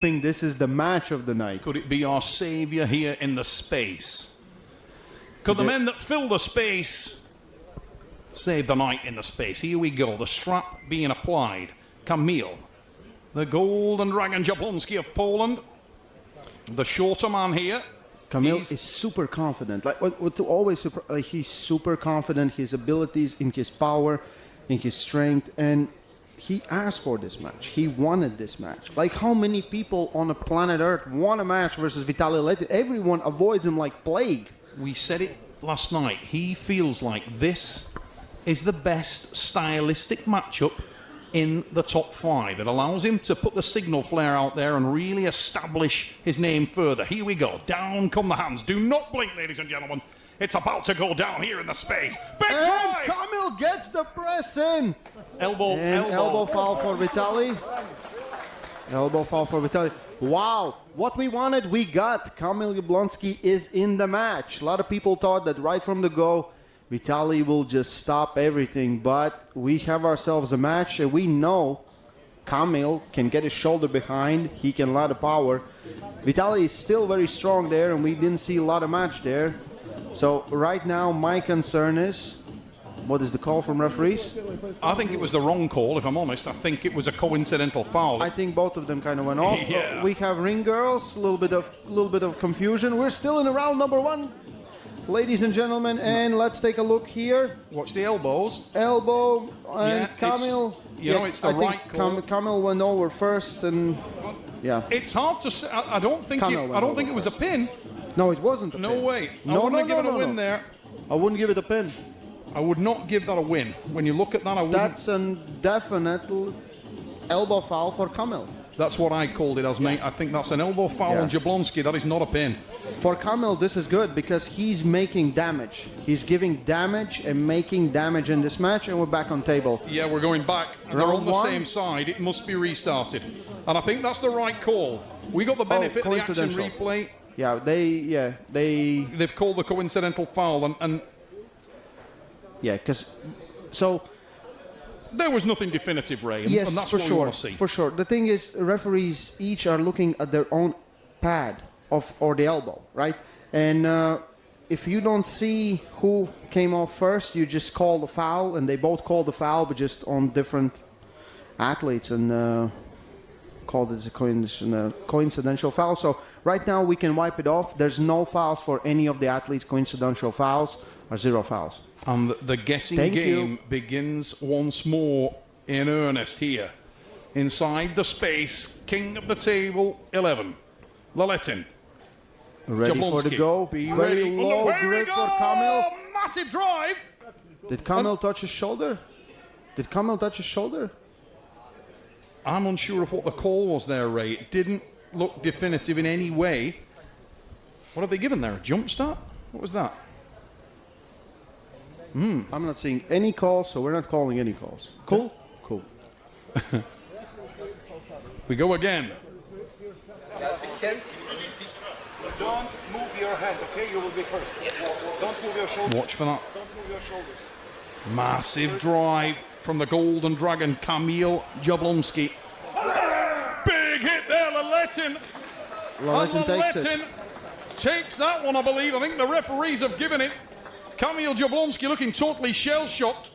think this is the match of the night. Could it be our saviour here in the space? Could the men that fill the space save the night in the space? Here we go, the strap being applied. Kamil, the Golden Dragon Jablonski of Poland, the shorter man here. Kamil is super confident. He's super confident, his abilities, in his power, in his strength, and he asked for this match. He wanted this match. Like, how many people on the planet Earth want a match versus Vitaly Letin? Everyone avoids him like plague. We said it last night. He feels like this is the best stylistic matchup in the top 5. It allows him to put the signal flare out there and really establish his name further. Here we go. Down come the hands. Do not blink, ladies and gentlemen. It's about to go down here in the space. Big and drive! Kamil gets the press in. Elbow foul for Vitaly. Elbow foul for Vitaly. Wow, what we wanted, we got. Kamil Jablonski is in the match. A lot of people thought that right from the go, Vitaly will just stop everything, but we have ourselves a match, and we know Kamil can get his shoulder behind. He can a lot of power. Vitaly is still very strong there, and we didn't see a lot of match there. So right now, my concern is, what is the call from referees? I think it was the wrong call, if I'm honest. I think it was a coincidental foul. I think both of them kind of went off. Yeah. We have ring girls, a little bit of confusion. We're still in round number 1, ladies and gentlemen, and let's take a look here. Watch the elbows. Elbow and Kamil. It's the right call. Kamil went over first, and yeah. It's hard to say. I don't think it was a pin. No, it wasn't a pin. No way. I wouldn't give it a win there. I wouldn't give it a pin. I would not give that a win. When you look at that, I wouldn't. That's a definite elbow foul for Kamil. That's what I called it as, mate. I think that's an elbow foul on Jablonski. That is not a pin. For Kamil, this is good because he's making damage. He's giving damage and making damage in this match, and we're back on table. Yeah, we're going back. They're on the same side. It must be restarted. And I think that's the right call. We got the benefit of the action replay. Yeah, they've called the coincidental foul, and yeah, because so there was nothing definitive, Ray. Yes, and that's for what sure. We want to see. For sure. The thing is, referees each are looking at their own pad or the elbow, right? And if you don't see who came off first, you just call the foul, and they both call the foul, but just on different athletes, and called it a coincidental foul. So right now we can wipe it off. There's no fouls for any of the athletes. Coincidental fouls are 0 fouls. And the guessing game begins once more in earnest here. Inside the space, king of the table, 11. Letin. Ready Jablonski. for the go. Very low grip for Kamil. Massive drive. Did Kamil touch his shoulder? I'm unsure of what the call was there, Ray. It didn't look definitive in any way. What have they given there? A jump start? What was that? I'm not seeing any calls, so we're not calling any calls. Cool? Cool. We go again. Don't move your hand, okay? You will be first. Don't move your shoulders. Watch for that. Don't move your shoulders. Massive drive from the Golden Dragon, Kamil Jablonski. Big hit there, Letin. Letin takes that one, I believe. I think the referees have given it. Kamil Jablonski looking totally shell-shocked.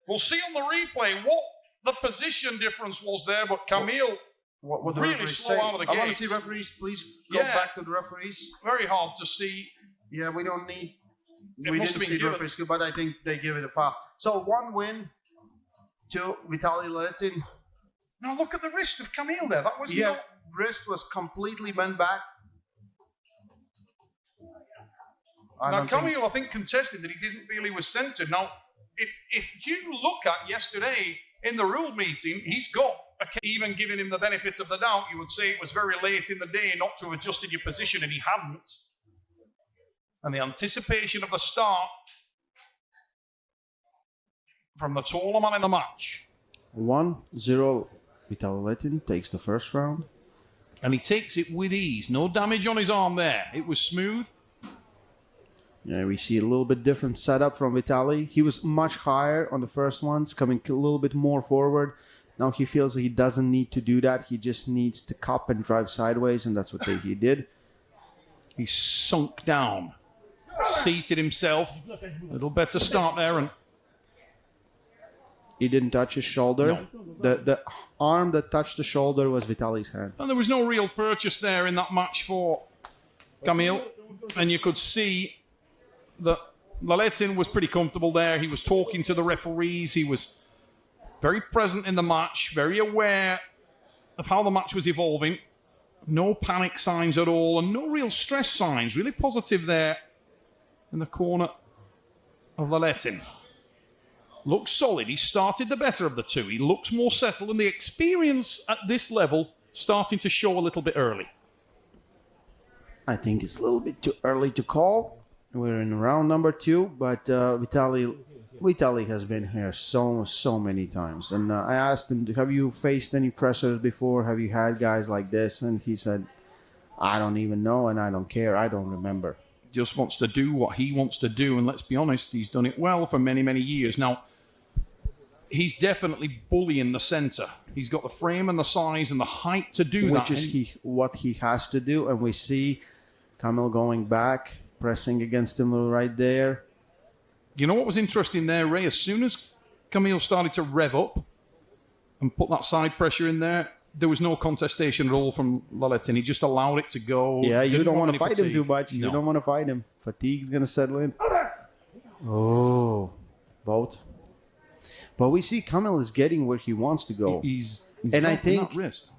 We'll see on the replay what the position difference was there, but Kamil what the really slow out of the gates. I want to see referees. Please go back to the referees. Very hard to see. Yeah, we don't need. It we must didn't have been see referees, but I think they give it a foul. So 1 win to Vitaly Letin. Now look at the wrist of Kamil there. That was wrist was completely bent back. Now Kamil, I think, contested that he didn't feel he was centered. Now, if you look at yesterday in the rule meeting, he's got even giving him the benefit of the doubt. You would say it was very late in the day not to have adjusted your position, and he hadn't. And the anticipation of the start from the taller man in the match. 1-0. Vitaly Letin takes the first round. And he takes it with ease. No damage on his arm there. It was smooth. Yeah, we see a little bit different setup from Vitaly. He was much higher on the first ones, coming a little bit more forward. Now he feels he doesn't need to do that. He just needs to cup and drive sideways, and that's what he did. He sunk down, seated himself. A little better start there, and he didn't touch his shoulder. No. The arm that touched the shoulder was Vitaly's hand. and there was no real purchase there in that match for Kamil. And you could see that Laletin was pretty comfortable there. He was talking to the referees. He was very present in the match, very aware of how the match was evolving. No panic signs at all, and no real stress signs. Really positive there in the corner of Laletin. Looks solid. He started the better of the two. He looks more settled, and the experience at this level starting to show a little bit early. I think it's a little bit too early to call. We're in round number 2, but Vitaly has been here so many times. And I asked him, have you faced any pressures before? Have you had guys like this? And he said, I don't even know, and I don't care. I don't remember. Just wants to do what he wants to do, and let's be honest, he's done it well for many years. Now, he's definitely bullying the centre. He's got the frame and the size and the height to do that. Which is what he has to do, and we see Kamil going back, pressing against him right there. You know what was interesting there, Ray? As soon as Kamil started to rev up and put that side pressure in there, there was no contestation at all from Laletin. He just allowed it to go. Yeah, you don't want to fight fatigue. him too much. No. You don't want to fight him. Fatigue's going to settle in. Oh, both. But we see Kamil is getting where he wants to go. He's and I dropping think that wrist.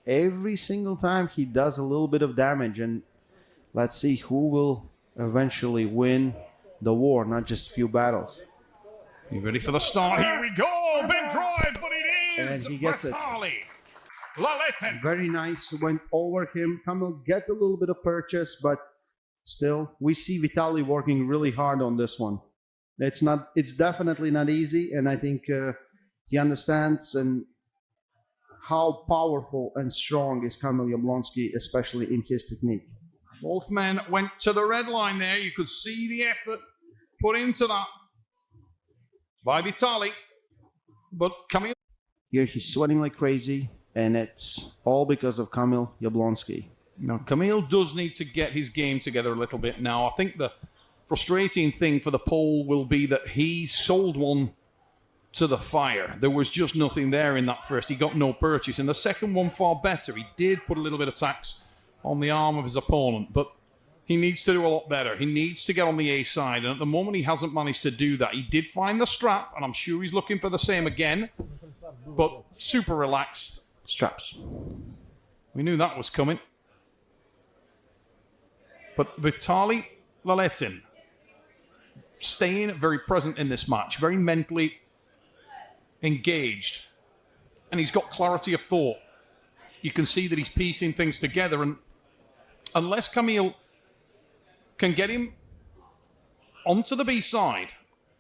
every single time he does a little bit of damage, and let's see who will eventually win the war, not just a few battles. You ready for the start? Here we go! Big drive, but it is And he gets it. Vitaly Laletin. Very nice. Went over him. Kamil get a little bit of purchase, but still, we see Vitaly working really hard on this one. It's definitely not easy, and I think he understands and how powerful and strong is Kamil Jablonski, especially in his technique. Both men went to the red line there. You could see the effort put into that by Vitaly. But Kamil... Here he's sweating like crazy, and it's all because of Kamil Jablonski. No, Kamil does need to get his game together a little bit now. I think the frustrating thing for the Pole will be that he sold one to the fire. There was just nothing there in that first. He got no purchase. In the second one, far better. He did put a little bit of tax on the arm of his opponent, but he needs to do a lot better. He needs to get on the A side, and at the moment he hasn't managed to do that. He did find the strap, and I'm sure he's looking for the same again, but super relaxed. Straps. We knew that was coming. But Vitaly Laletin staying very present in this match, very mentally engaged, and he's got clarity of thought. You can see that he's piecing things together, and unless Kamil can get him onto the B side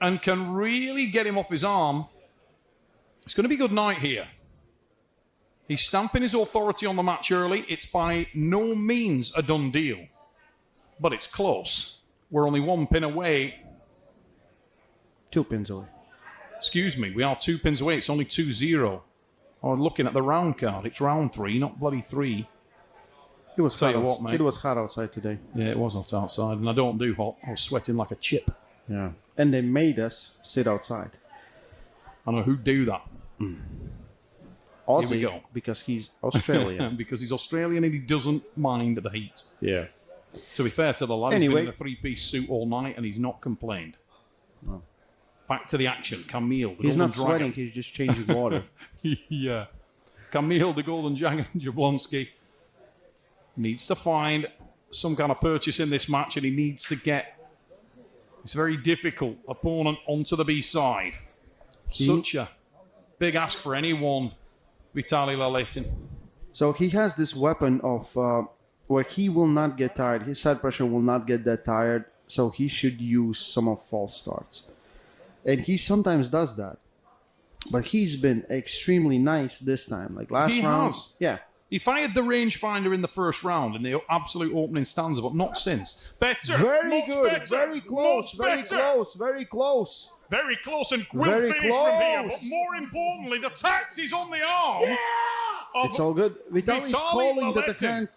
and can really get him off his arm, it's going to be a good night here. He's stamping his authority on the match early. It's by no means a done deal, but it's close. We're only 1 pin away. 2 pins away. Excuse me, we are 2 pins away. It's only 2-0. Oh, looking at the round card, it's round 3, not bloody 3. It was Tell hot you what, mate. It was hot outside today. Yeah, it was hot outside, and I don't do hot. I was sweating like a chip. Yeah. And they made us sit outside. I know who'd do that. Aussie, Here we go. because he's Australian. Because he's Australian and he doesn't mind the heat. Yeah. To be fair to the lad, Anyway. he's been in a 3-piece suit all night and he's not complained. No. Back to the action. Kamil, the He's Golden not Dragon. sweating, he's just changing water. Yeah. Kamil, the Golden Dragon, Jablonski, needs to find some kind of purchase in this match, and he needs to get this very difficult opponent onto the B side. Such a big ask for anyone, Vitaly Laletin. So he has this weapon of where he will not get tired. His side pressure will not get that tired, so he should use some of false starts. And he sometimes does that. But he's been extremely nice this time. Like last round. Has. Yeah. He fired the rangefinder in the first round in the absolute opening stanza, but not since. Better. Very much good. better, Very close. much Very better. close. Very close. Very close and will Very finish from here. close. But more importantly, the tax is on the arm. Of It's all good. Vitali's Vitaly calling that the Laletin. hand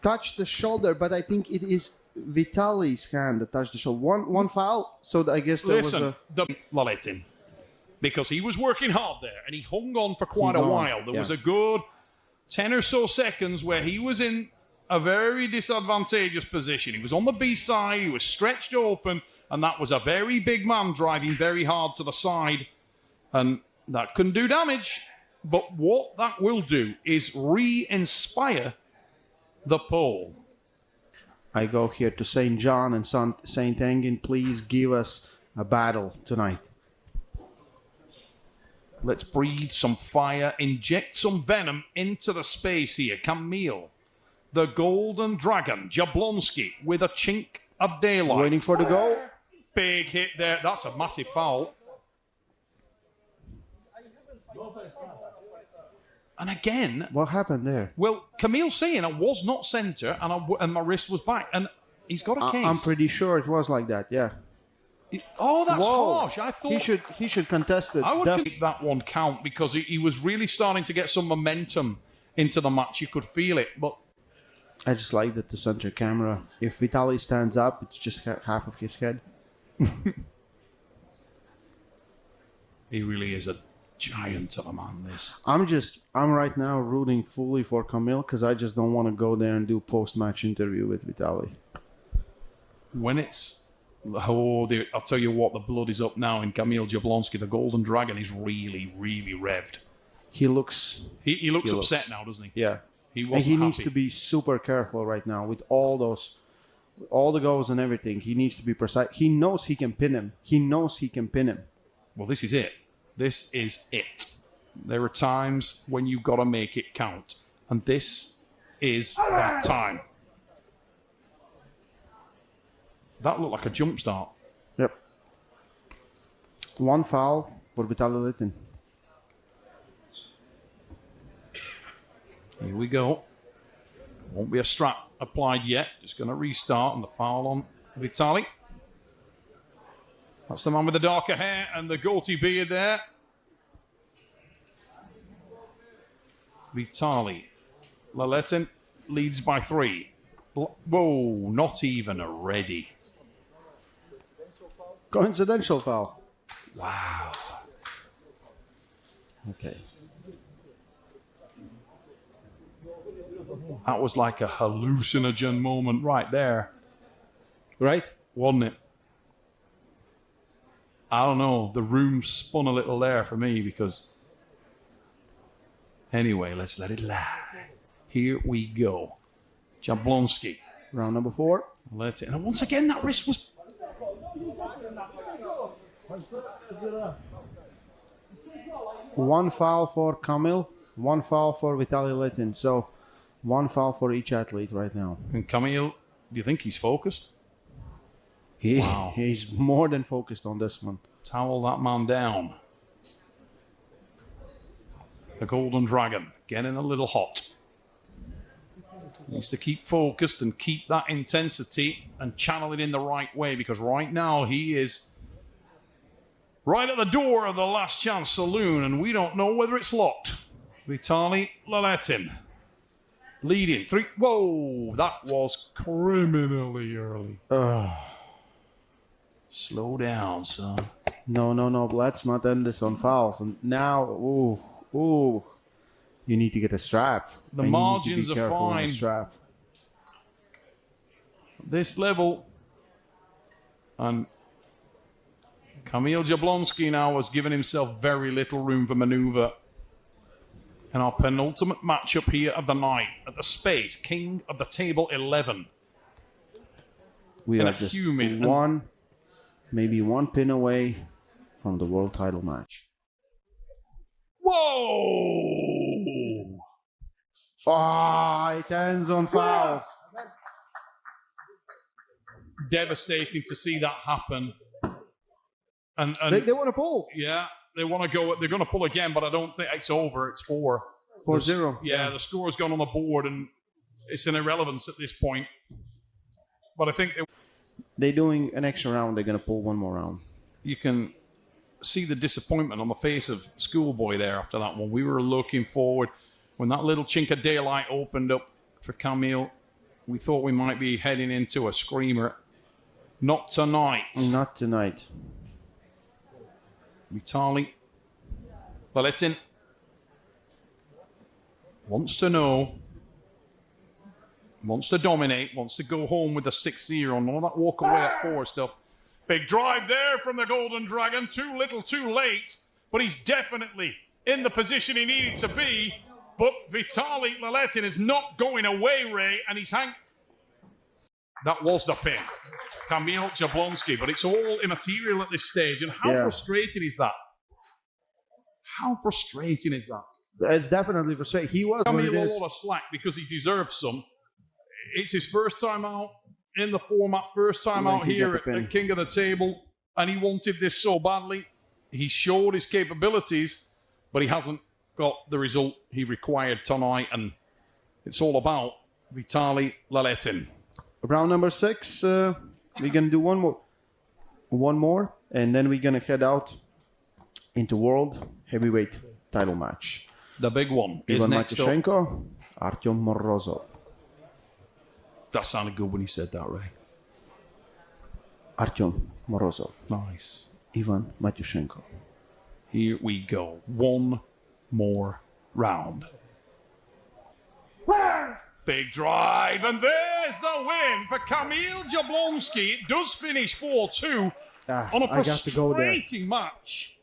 touched the shoulder, but I think it is Vitali's hand that touched the shoulder. One foul, so I guess there was Listen, a... Laletin, because he was working hard there and he hung on for quite a Hung on, while. There was a good 10 or so seconds where he was in a very disadvantageous position. He was on the B side, he was stretched open, and that was a very big man driving very hard to the side, and that can do damage. But what that will do is re-inspire the pole. I go here to St. John and St. Engin, please give us a battle tonight. Let's breathe some fire, inject some venom into the space here. Camille, the Golden Dragon, Jablonski with a chink of daylight. Waiting for the goal. Big hit there. That's a massive foul. And again, What happened there? well, Camille's saying I was not centre and my wrist was back. And he's got a case. I'm pretty sure it was like that, yeah. Oh, that's Whoa. harsh. I thought He should contest it. I would make that one count because he was really starting to get some momentum into the match. You could feel it. But I just like that the center camera, if Vitali stands up, it's just half of his head. he really is a giant of a man, this. I'm right now rooting fully for Camille because I just don't want to go there and do post-match interview with Vitali. When it's... Oh, I'll tell you what, the blood is up now in Kamil Jablonski. The Golden Dragon is really, really revved. He looks... He looks upset now, doesn't he? Yeah. He And wasn't he happy. needs to be super careful right now with all the goals and everything. He needs to be precise. He knows he can pin him. Well, this is it. This is it. There are times when you've got to make it count. And this is that time. That looked like a jump start. Yep. One foul for Vitaly Litin. Here we go. Won't be a strap applied yet. Just going to restart and the foul on Vitali. That's the man with the darker hair and the goatee beard there. Vitali Laletin leads by 3. Whoa, not even ready. Coincidental foul. Wow. Okay. That was like a hallucinogen moment right there, Right? wasn't it? I don't know. The room spun a little there for me because... Anyway, let's let it lie. Here we go. Jablonski. Round number 4. Let's... And once again, that wrist was... One foul for Kamil, one foul for Vitaly Litin. So, one foul for each athlete right now. And Camille, do you think he's focused? Wow. He's more than focused on this one. Towel that man down. The Golden Dragon getting a little hot. Needs to keep focused and keep that intensity and channel it in the right way because right now he is right at the door of the Last Chance Saloon and we don't know whether it's locked. Vitali Laletin leading 3. Whoa, that was criminally early. Slow down, son. No. Let's not end this on fouls. And now, ooh. You need to get a strap. The And you need to margins be are careful on the fine. strap. This level. And Kamil Jablonski now has given himself very little room for maneuver. And our penultimate matchup here of the night at the Space, King of the Table 11. We In are a just humid maybe one pin away from the world title match. Whoa! It ends on fouls. Devastating to see that happen. And They want to pull. yeah, they want to go. They're going to pull again, but I don't think it's over. It's 4. 4-0. Yeah, the score's gone on the board, and it's an irrelevance at this point. But I think They're doing an extra round. They're going to pull one more round. you can see the disappointment on the face of Schoolboy there after that one. We were looking forward. When that little chink of daylight opened up for Camille, we thought we might be heading into a screamer. Not tonight. Not tonight. Vitali Laletin wants to know, wants to dominate, wants to go home with a 6-0 and all that walk away at 4 stuff. Big drive there from the Golden Dragon. Too little, too late. But he's definitely in the position he needed to be. But Vitali Laletin is not going away, Ray, and he's That was the pin. Kamil Jablonski, but it's all immaterial at this stage. And how frustrating is that? How frustrating is that? It's definitely frustrating. He was Kamil a lot of slack because he deserves some. It's his first time out in the format, first time out here at King of the Table, and he wanted this so badly. He showed his capabilities, but he hasn't got the result he required tonight, and it's all about Vitali Laletin. Round number 6, we're going to do one more, and then we're going to head out into World Heavyweight title match. The big one is Ivan next up. Matyushenko, Artyom Morozov. That sounded good when he said that, Ray. Artyom Morozov. Nice. Ivan Matyushenko. Here we go. One more round. Big drive, and there's the win for Kamil Jablonski. It does finish 4-2 on a frustrating match.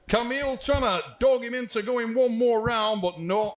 Kamil trying to dog him into going one more round, but no.